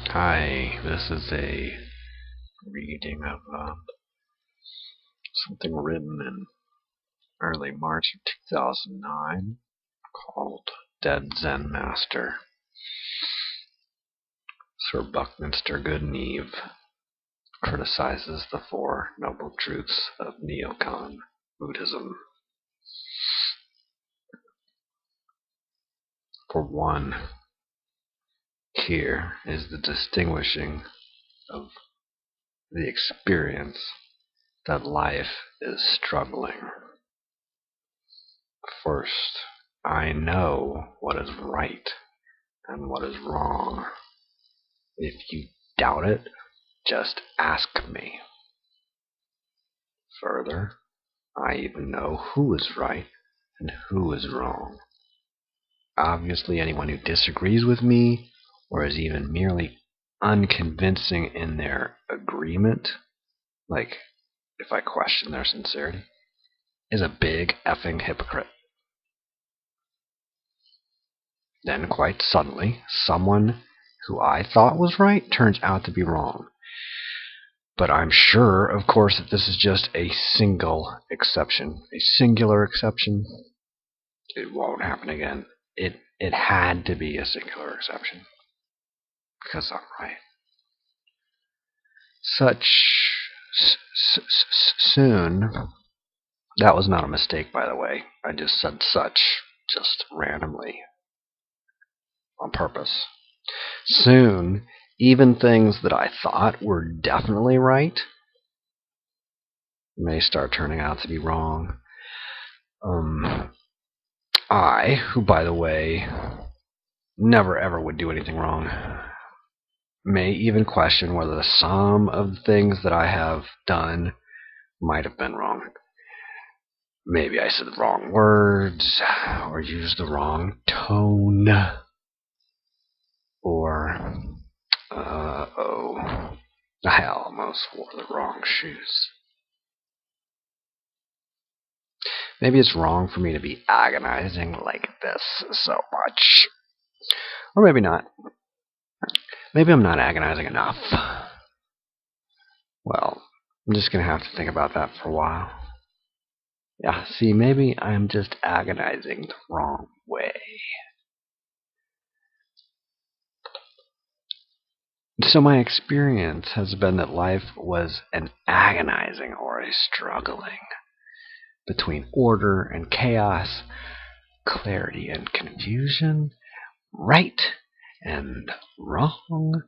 Hi, this is a reading of something written in early March of 2009 called Dead Zen Master. Sir Buckminster Goodneve criticizes the Four Noble Truths of Neocon Buddhism. For one, here is the distinguishing of the experience that life is struggling. First, I know what is right and what is wrong. If you doubt it, just ask me. Further, I even know who is right and who is wrong. Obviously, anyone who disagrees with me or is even merely unconvincing in their agreement, like if I question their sincerity, is a big effing hypocrite. Then, quite suddenly, someone who I thought was right turns out to be wrong. But I'm sure, of course, that this is just a single exception, a singular exception. It won't happen again. It had to be a singular exception because I'm right. Soon. That was not a mistake, by the way. I just said such just randomly on purpose. Soon, even things that I thought were definitely right may start turning out to be wrong. I, who by the way never ever would do anything wrong, may even question whether the sum of the things that I have done might have been wrong. Maybe I said the wrong words, or used the wrong tone, or, I almost wore the wrong shoes. Maybe it's wrong for me to be agonizing like this so much. Or maybe not. Maybe I'm not agonizing enough. Well, I'm just going to have to think about that for a while. Yeah, see, maybe I'm just agonizing the wrong way. So my experience has been that life was an agonizing or a struggling between order and chaos, clarity and confusion, right and wrong,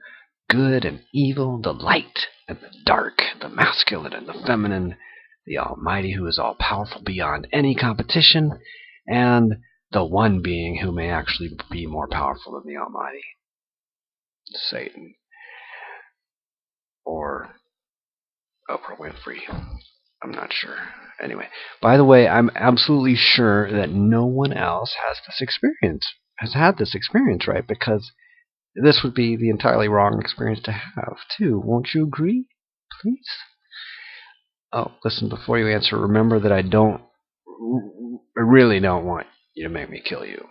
good and evil, the light and the dark, the masculine and the feminine, the Almighty who is all-powerful beyond any competition, and the one being who may actually be more powerful than the Almighty, Satan, or Oprah Winfrey. I'm not sure. Anyway, by the way, I'm absolutely sure that no one else has had this experience, right? Because this would be the entirely wrong experience to have, too. Won't you agree? Please? Oh, listen, before you answer, remember that I really don't want you to make me kill you.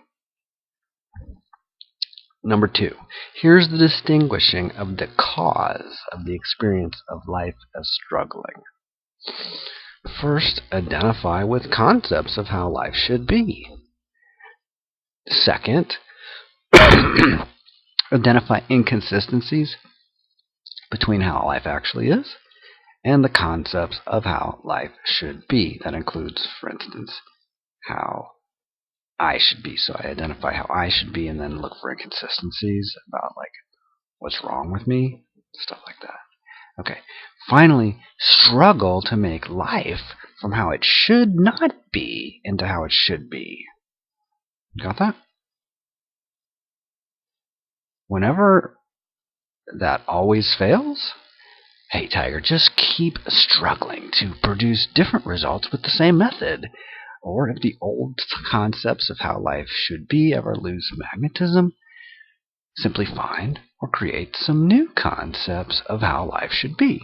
Number 2, here's the distinguishing of the cause of the experience of life as struggling. First, identify with concepts of how life should be. Second, identify inconsistencies between how life actually is and the concepts of how life should be. That includes, for instance, how I should be. So I identify how I should be and then look for inconsistencies about, like, what's wrong with me, stuff like that. Okay. Finally, struggle to make life from how it should not be into how it should be. Got that? Whenever that always fails, hey, Tiger, just keep struggling to produce different results with the same method. Or if the old concepts of how life should be ever lose magnetism, simply find or create some new concepts of how life should be.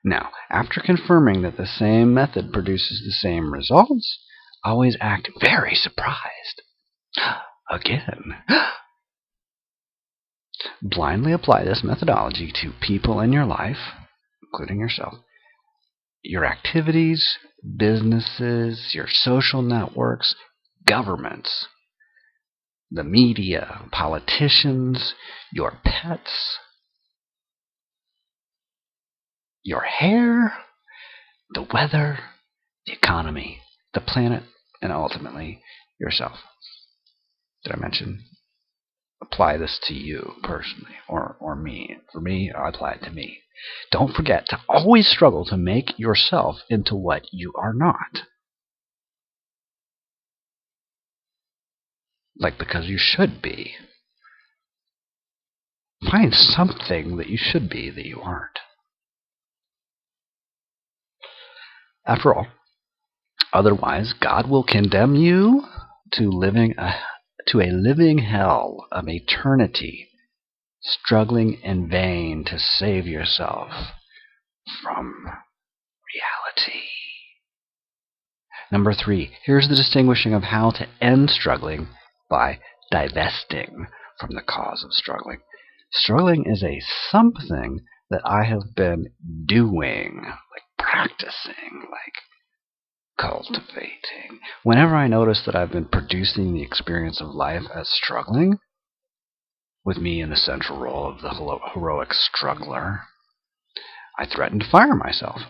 Now, after confirming that the same method produces the same results, always act very surprised. Again. Blindly apply this methodology to people in your life, including yourself, your activities, businesses, your social networks, governments, the media, politicians, your pets, your hair, the weather, the economy, the planet, and ultimately yourself. Did I mention? Apply this to you personally or me. For me, I apply it to me. Don't forget to always struggle to make yourself into what you are not. Like because you should be. Find something that you should be that you aren't. After all, otherwise God will condemn you to a living hell of eternity, struggling in vain to save yourself from reality. Number 3, here's the distinguishing of how to end struggling by divesting from the cause of struggling. Struggling is a something that I have been doing, like practicing, like cultivating. Whenever I notice that I've been producing the experience of life as struggling, with me in the central role of the heroic struggler, I threaten to fire myself.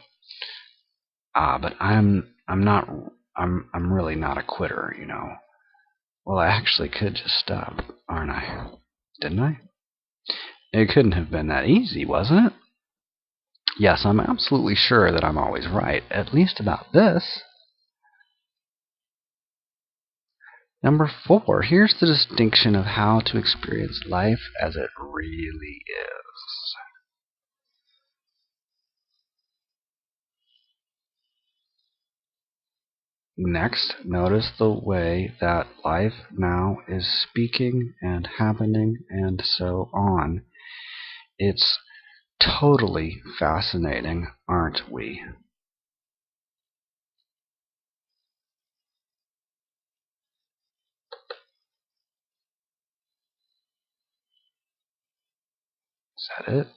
But I'm really not a quitter, you know. Well, I actually could just stop, aren't I? Didn't I? It couldn't have been that easy, wasn't it? Yes, I'm absolutely sure that I'm always right, at least about this. Number 4, here's the distinction of how to experience life as it really is. Next, notice the way that life now is speaking and happening and so on. It's totally fascinating, aren't we? Is that it?